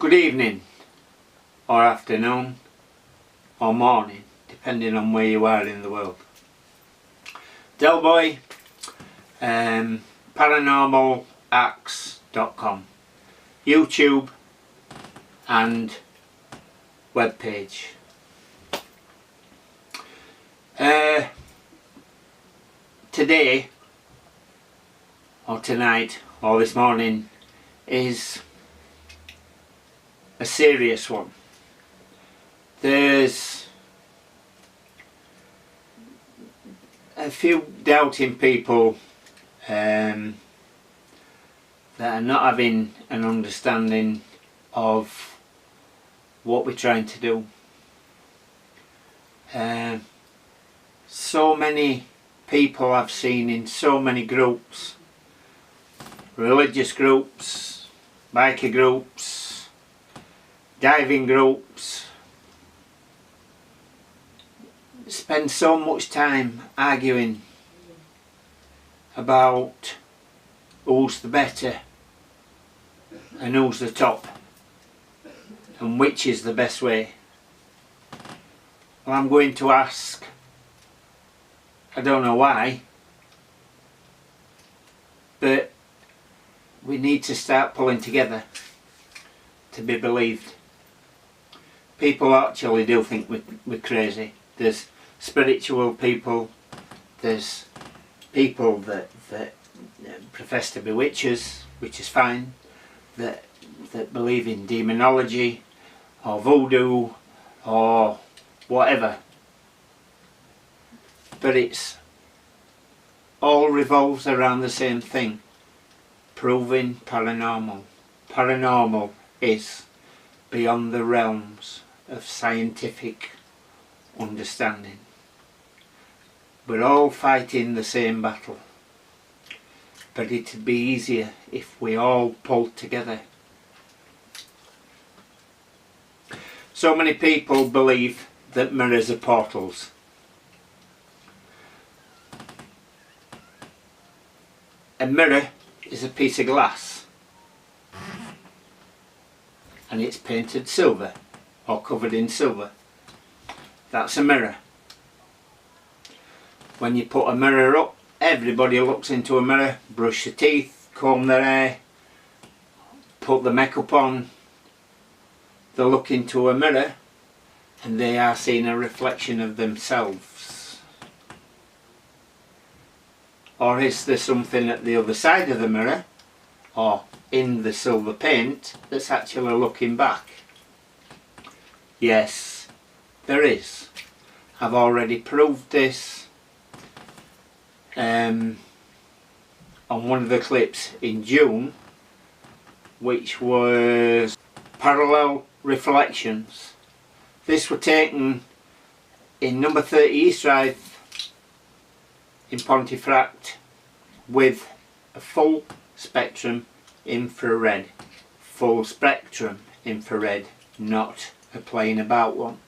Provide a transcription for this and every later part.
Good evening, or afternoon, or morning, depending on where you are in the world. Delboy, paranormalacts.com, YouTube and webpage. Today, or tonight, or this morning, is a serious one. There's a few doubting people that are not having an understanding of what we're trying to do. So many people I've seen in so many groups, religious groups, biker groups, diving groups, spend so much time arguing about who's the better and who's the top and which is the best way. Well, I'm going to ask, I don't know why, but we need to start pulling together to be believed. People actually do think we're crazy. There's spiritual people, there's people that profess to be witches, which is fine, that believe in demonology or voodoo or whatever, but it's all revolves around the same thing: proving paranormal. Paranormal is beyond the realms of scientific understanding. We're all fighting the same battle, but it'd be easier if we all pulled together. So many people believe that mirrors are portals. A mirror is a piece of glass and it's painted silver or covered in silver. That's a mirror. When you put a mirror up, everybody looks into a mirror, brush their teeth, comb their hair, put the makeup on. They look into a mirror and they are seeing a reflection of themselves. Or is there something at the other side of the mirror or in the silver paint that's actually looking back? Yes, there is. I've already proved this on one of the clips in June, which was parallel reflections. This were taken in number 30 East Drive in Pontefract with a full spectrum infrared. Full spectrum infrared, not a playing about one.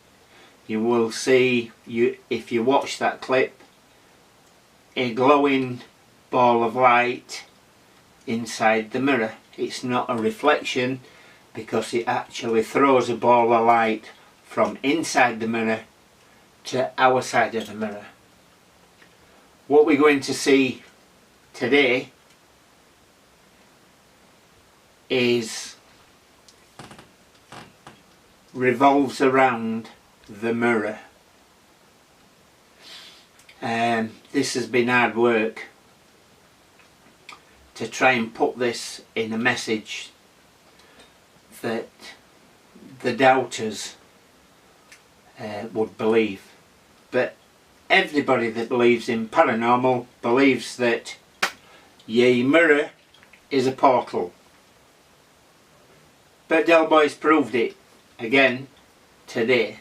You will see, if you watch that clip, a glowing ball of light inside the mirror. It's not a reflection because it actually throws a ball of light from inside the mirror to our side of the mirror. What we're going to see today revolves around the mirror. This has been hard work to try and put this in a message that the doubters would believe. But everybody that believes in paranormal believes that your mirror is a portal. But Delboy's proved it again today.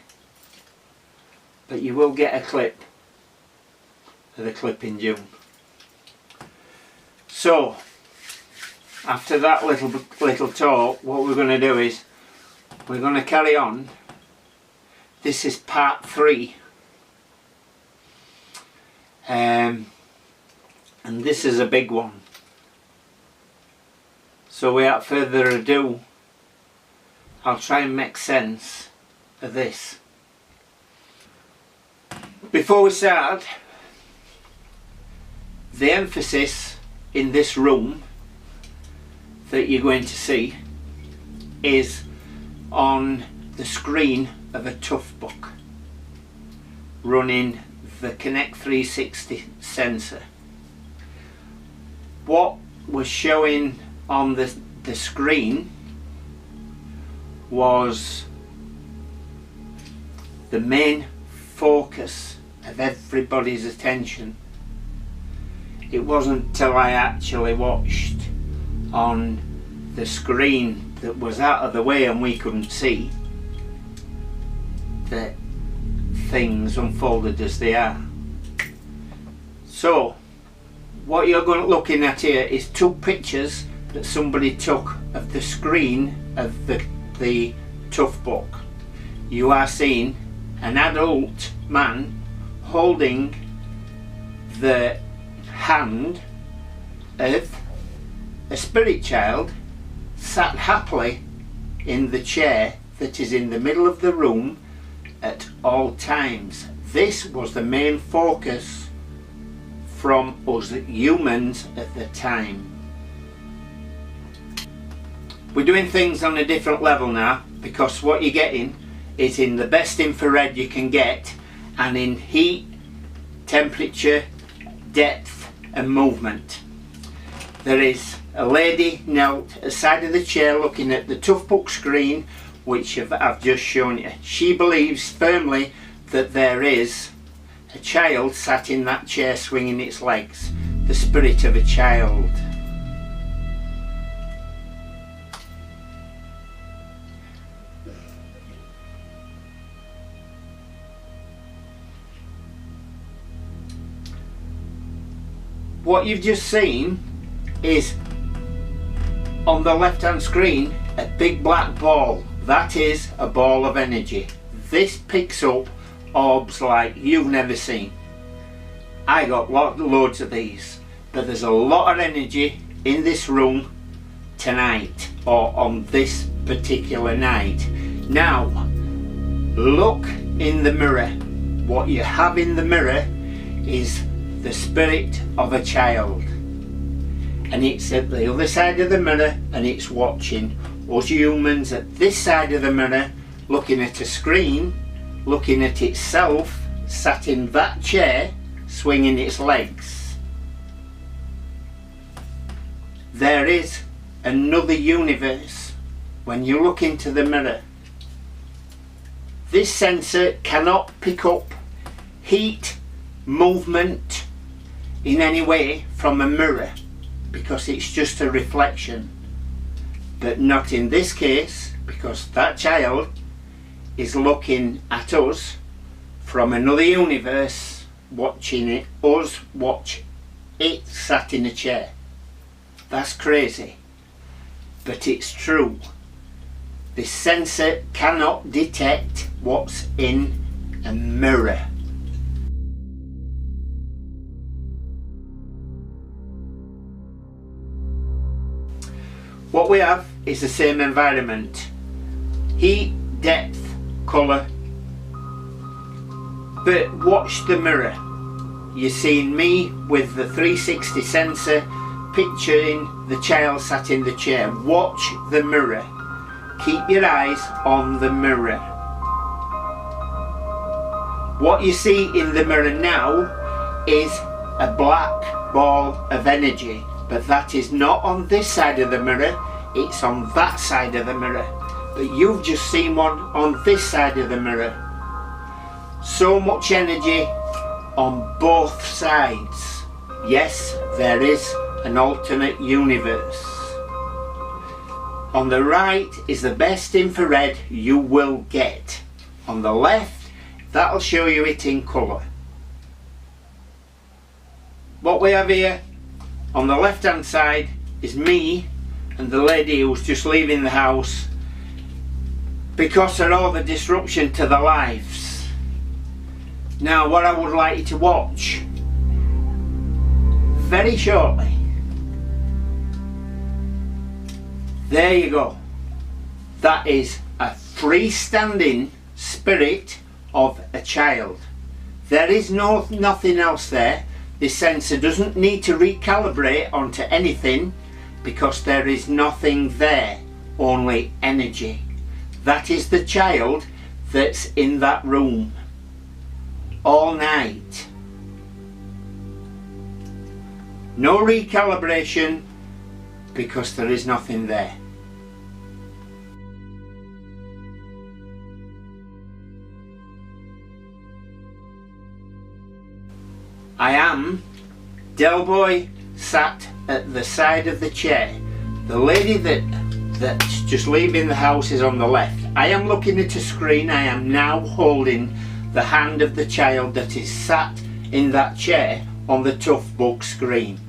But you will get a clip of the clip in June. So after that little talk, what we're going to do is we're going to carry on. This is part 3, and this is a big one. So without further ado, I'll try and make sense of this. Before we start, the emphasis in this room that you're going to see is on the screen of a tough book running the Connect 360 sensor. What was showing on the screen was the main focus of everybody's attention. It wasn't till I actually watched on the screen that was out of the way and we couldn't see that things unfolded as they are. So what you're looking at here is two pictures that somebody took of the screen of the tough book. You are seeing an adult man holding the hand of a spirit child sat happily in the chair that is in the middle of the room at all times. This was the main focus from us humans at the time. We're doing things on a different level now, because what you're getting is in the best infrared you can get, and in heat, temperature, depth and movement. There is a lady knelt at the side of the chair looking at the tough book screen, which I've just shown you. She believes firmly that there is a child sat in that chair swinging its legs, the spirit of a child. What you've just seen is on the left hand screen a big black ball. That is a ball of energy. This picks up orbs like you've never seen. I got loads of these, but there's a lot of energy in this room tonight, or on this particular night. Now look in the mirror. What you have in the mirror is the spirit of a child, and it's at the other side of the mirror, and it's watching us humans at this side of the mirror, looking at a screen, looking at itself sat in that chair swinging its legs. There is another universe when you look into the mirror. This sensor cannot pick up heat, movement in any way from a mirror, because it's just a reflection. But not in this case, because that child is looking at us from another universe, watching it, us watch it sat in a chair. That's crazy, but it's true. This sensor cannot detect what's in a mirror. What we have is the same environment, heat, depth, colour, but watch the mirror. You're seeing me with the 360 sensor picturing the child sat in the chair. Watch the mirror. Keep your eyes on the mirror. What you see in the mirror now is a black ball of energy. But that is not on this side of the mirror, it's on that side of the mirror. But you've just seen one on this side of the mirror. So much energy on both sides. Yes, there is an alternate universe. On the right is the best infrared you will get. On the left, that'll show you it in colour. What we have here on the left hand side is me and the lady who's just leaving the house because of all the disruption to their lives. Now what I would like you to watch very shortly, there you go, that is a freestanding spirit of a child. There is nothing else there. This sensor doesn't need to recalibrate onto anything because there is nothing there, only energy. That is the child that's in that room all night. No recalibration because there is nothing there. I am Delboy, sat at the side of the chair. The lady that's just leaving the house is on the left. I am looking at a screen. I am now holding the hand of the child that is sat in that chair on the tough book screen.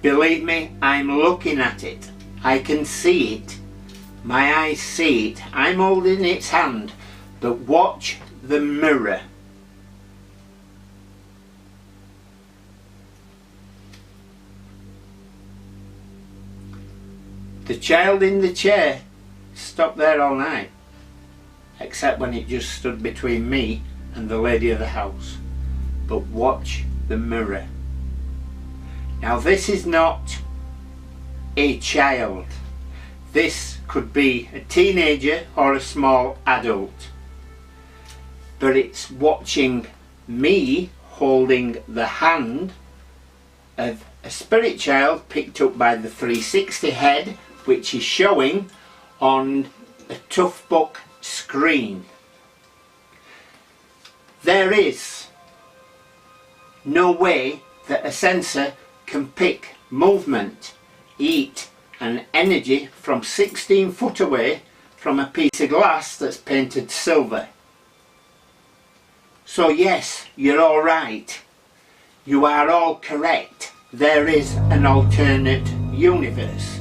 Believe me, I'm looking at it. I can see it. My eyes see it. I'm holding its hand. But watch the mirror. The child in the chair stopped there all night, except when it just stood between me and the lady of the house. But watch the mirror. Now this is not a child. This could be a teenager or a small adult. But it's watching me holding the hand of a spirit child picked up by the 360 head, which is showing on a tough book screen. There is no way that a sensor can pick movement, heat and energy from 16 foot away from a piece of glass that's painted silver. So yes, you're all right. You are all correct. There is an alternate universe.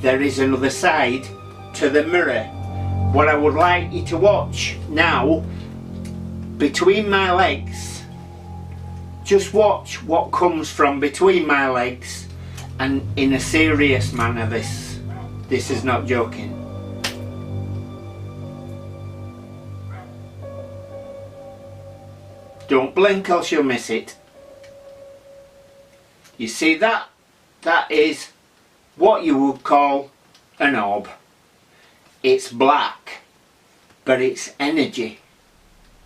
There is another side to the mirror. What I would like you to watch now, between my legs, just watch what comes from between my legs, and in a serious manner. This is not joking. Don't blink else you'll miss it. You see that? That is what you would call an orb. It's black, but it's energy.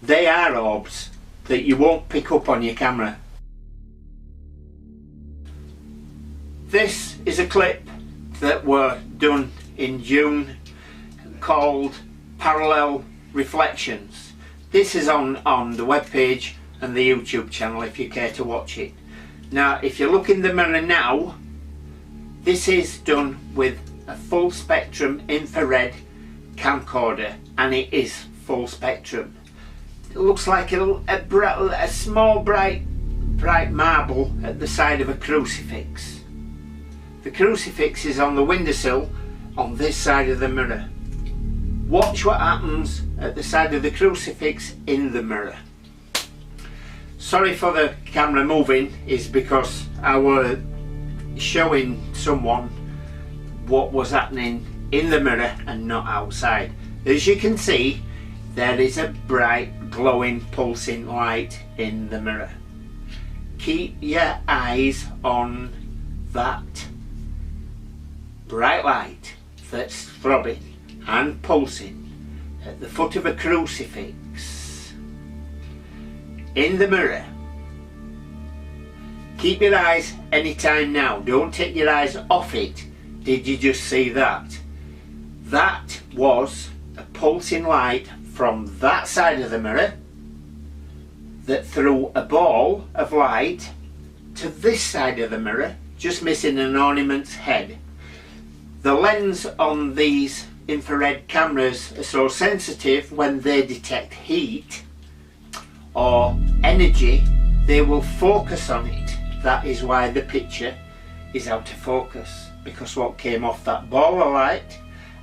They are orbs that you won't pick up on your camera. This is a clip that were done in June called Parallel Reflections. This is on the webpage and the YouTube channel if you care to watch it. Now if you look in the mirror now, this is done with a full spectrum infrared camcorder, and it is full spectrum. It looks like a small bright marble at the side of a crucifix. The crucifix is on the windowsill on this side of the mirror. Watch what happens at the side of the crucifix in the mirror. Sorry for the camera moving, is because I was showing someone what was happening in the mirror and not outside. As you can see, there is a bright glowing pulsing light in the mirror. Keep your eyes on that bright light that's throbbing and pulsing at the foot of a crucifix in the mirror. Keep your eyes anytime now. Don't take your eyes off it. Did you just see that? That was a pulsing light from that side of the mirror that threw a ball of light to this side of the mirror, just missing an ornament's head. The lens on these infrared cameras are so sensitive, when they detect heat or energy, they will focus on it. That is why the picture is out of focus, because what came off that ball of light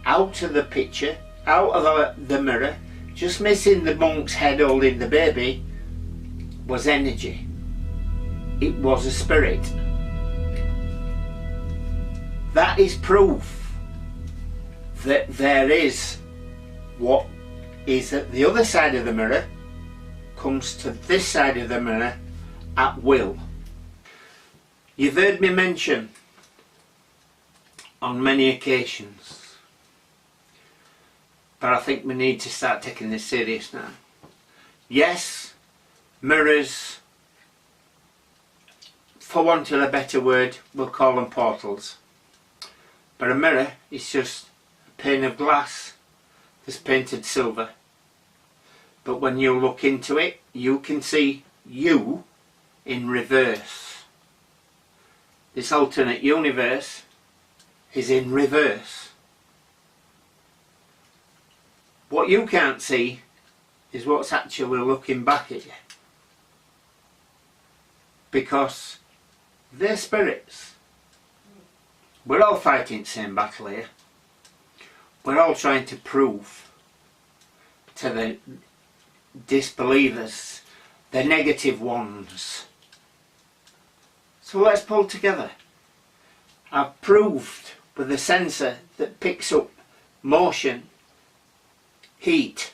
out of the picture, out of the mirror, just missing the monk's head holding the baby, was energy. It was a spirit. That is proof that there is what is at the other side of the mirror comes to this side of the mirror at will. You've heard me mention on many occasions, but I think we need to start taking this serious now. Yes, mirrors, for want of a better word, we'll call them portals. But a mirror is just a pane of glass that's painted silver. But when you look into it, you can see you in reverse. This alternate universe is in reverse. What you can't see is what's actually looking back at you. Because they're spirits. We're all fighting the same battle here. We're all trying to prove to the disbelievers, the negative ones. So let's pull together. I've proved with a sensor that picks up motion, heat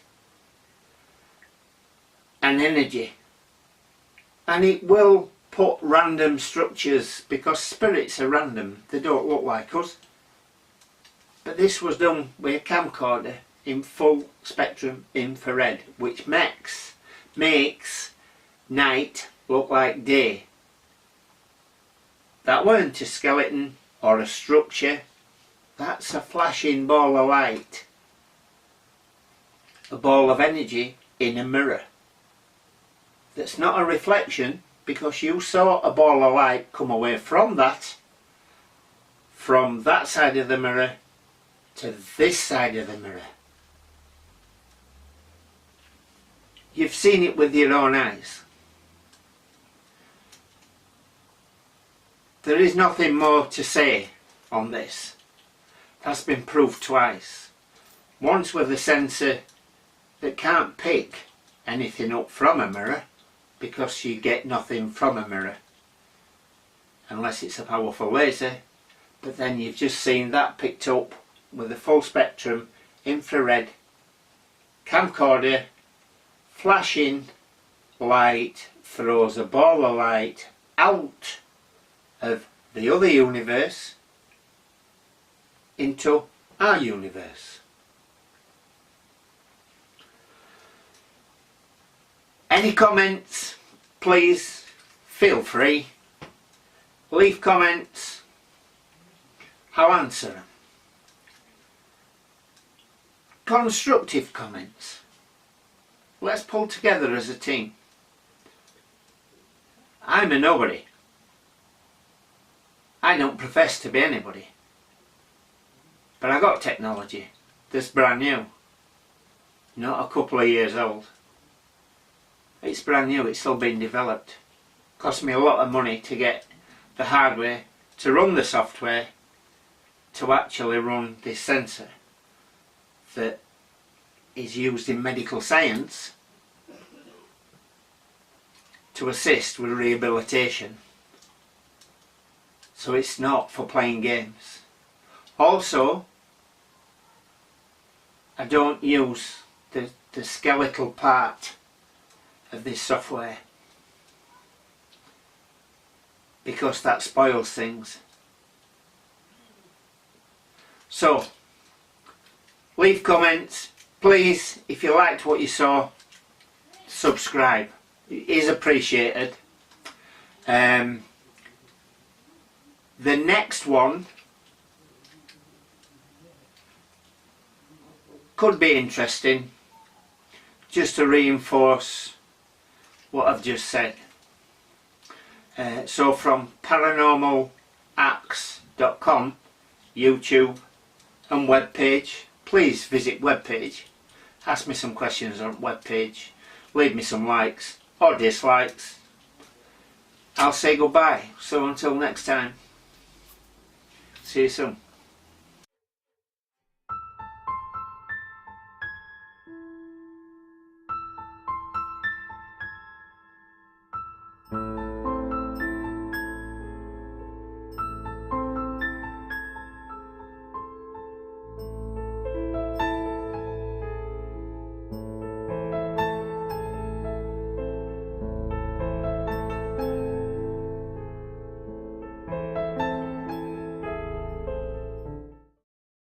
and energy, and it will put random structures, because spirits are random, they don't look like us. But this was done with a camcorder in full spectrum infrared, which makes night look like day. That weren't a skeleton or a structure, that's a flashing ball of light, a ball of energy in a mirror. That's not a reflection, because you saw a ball of light come away from that side of the mirror to this side of the mirror. You've seen it with your own eyes. There is nothing more to say on this. That's been proved twice. Once with a sensor that can't pick anything up from a mirror, because you get nothing from a mirror unless it's a powerful laser, but then you've just seen that picked up with a full spectrum infrared camcorder. Flashing light throws a ball of light out of the other universe into our universe. Any comments, please feel free. Leave comments, I'll answer them. Constructive comments. Let's pull together as a team. I'm a nobody. I don't profess to be anybody. But I got technology that's brand new. Not a couple of years old. It's brand new, it's still being developed. Cost me a lot of money to get the hardware to run the software to actually run this sensor that is used in medical science to assist with rehabilitation. So it's not for playing games. Also, I don't use the skeletal part of this software, because that spoils things. So leave comments, please. If you liked what you saw, subscribe, it is appreciated. The next one could be interesting, just to reinforce what I've just said. So from paranormalacts.com, YouTube and webpage, please visit webpage, ask me some questions on webpage, leave me some likes or dislikes. I'll say goodbye. So until next time, see you soon.